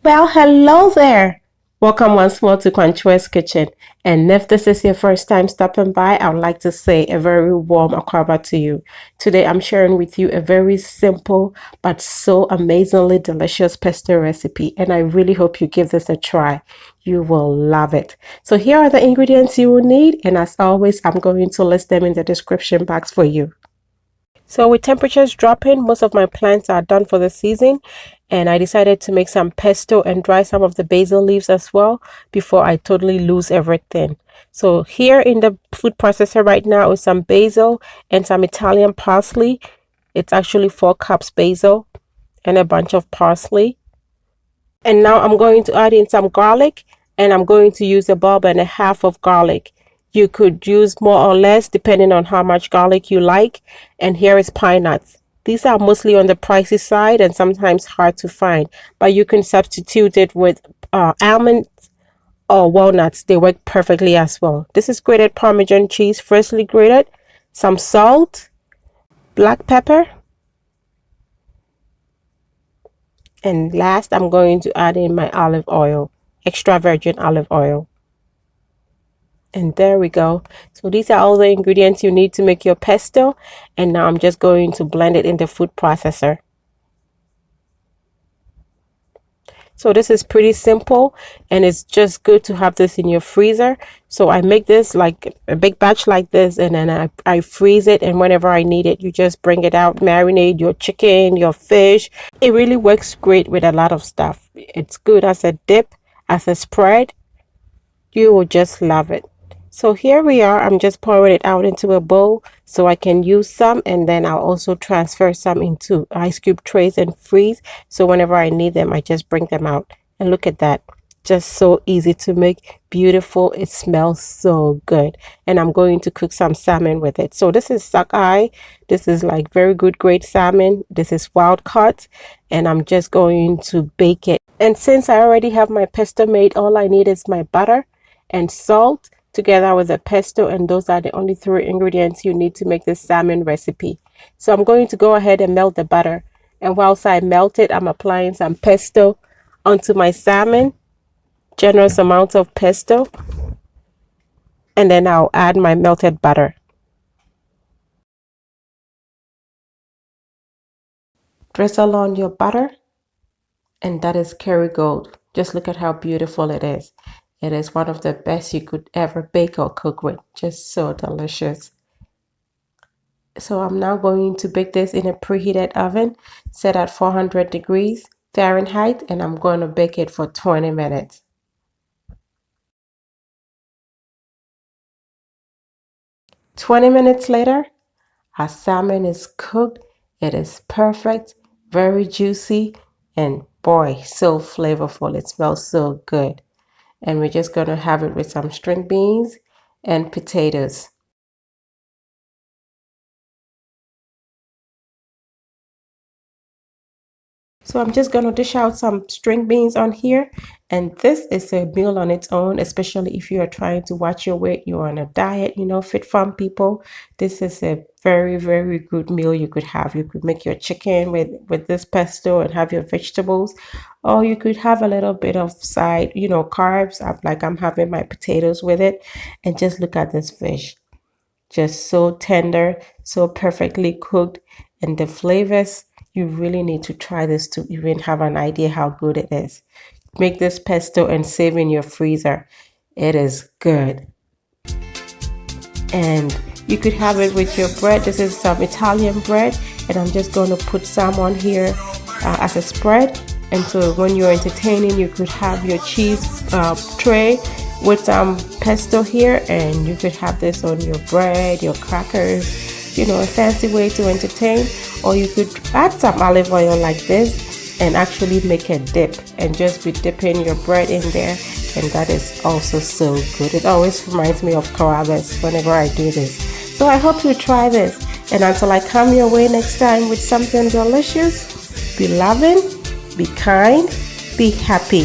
Well, hello there. Welcome once more to Kwankyewaa's Kitchen. And if this is your first time stopping by, I would like to say a very warm Carrabba to you. Today, I'm sharing with you a very simple but so amazingly delicious pesto recipe. And I really hope you give this a try. You will love it. So here are the ingredients you will need. And as always, I'm going to list them in the description box for you. So with temperatures dropping, most of my plants are done for the season, and I decided to make some pesto and dry some of the basil leaves as well before I totally lose everything. So here in the food processor right now is some basil and some Italian parsley. It's actually 4 cups basil and a bunch of parsley. And now I'm going to add in some garlic, and I'm going to use a bulb and a half of garlic. You could use more or less depending on how much garlic you like. And here is pine nuts. These are mostly on the pricey side and sometimes hard to find, but you can substitute it with almonds or walnuts. They work perfectly as well. This is grated Parmesan cheese, freshly grated, some salt, black pepper, and last I'm going to add in my olive oil, extra virgin olive oil. And there we go. So these are all the ingredients you need to make your pesto. And now I'm just going to blend it in the food processor. So this is pretty simple, and it's just good to have this in your freezer. So I make this like a big batch like this, and then I freeze it, and whenever I need it, you just bring it out, marinate your chicken, your fish. It really works great with a lot of stuff. It's good as a dip, as a spread. You will just love it. So here we are. I'm just pouring it out into a bowl so I can use some, and then I'll also transfer some into ice cube trays and freeze. So whenever I need them, I just bring them out. And look at that. Just so easy to make, beautiful. It smells so good. And I'm going to cook some salmon with it. So this is sockeye. This is like very good grade salmon. This is wild caught, and I'm just going to bake it. And since I already have my pesto made, all I need is my butter and salt together with the pesto, and those are the only 3 ingredients you need to make this salmon recipe. So I'm going to go ahead and melt the butter, and whilst I melt it, I'm applying some pesto onto my salmon, generous amounts of pesto, and then I'll add my melted butter. Drizzle on your butter, and that is Kerrygold. Just look at how beautiful it is. It is one of the best you could ever bake or cook with. Just so delicious. So I'm now going to bake this in a preheated oven set at 400 degrees Fahrenheit, and I'm going to bake it for 20 minutes. "20 minutes later, our salmon is cooked. It is perfect, very juicy, and boy, so flavorful. It smells so good. And we're just going to have it with some string beans and potatoes. So I'm just going to dish out some string beans on here, and this is a meal on its own, especially if you are trying to watch your weight, you're on a diet, fit farm people. This is a very, very good meal you could have. You could make your chicken with this pesto and have your vegetables, or you could have a little bit of side, carbs. I'm having my potatoes with it, and just look at this fish. Just so tender, so perfectly cooked, and the flavors, you really need to try this to even have an idea how good it is. Make this pesto and save in your freezer. It is good. And you could have it with your bread. This is some Italian bread, and I'm just going to put some on here as a spread. And so when you're entertaining, you could have your cheese tray with some pesto here, and you could have this on your bread, your crackers, a fancy way to entertain. Or you could add some olive oil like this and actually make a dip and just be dipping your bread in there, and that is also so good. It always reminds me of Carrabbas whenever I do this. So I hope you try this, and until I come your way next time with something delicious, be loving, be kind, be happy.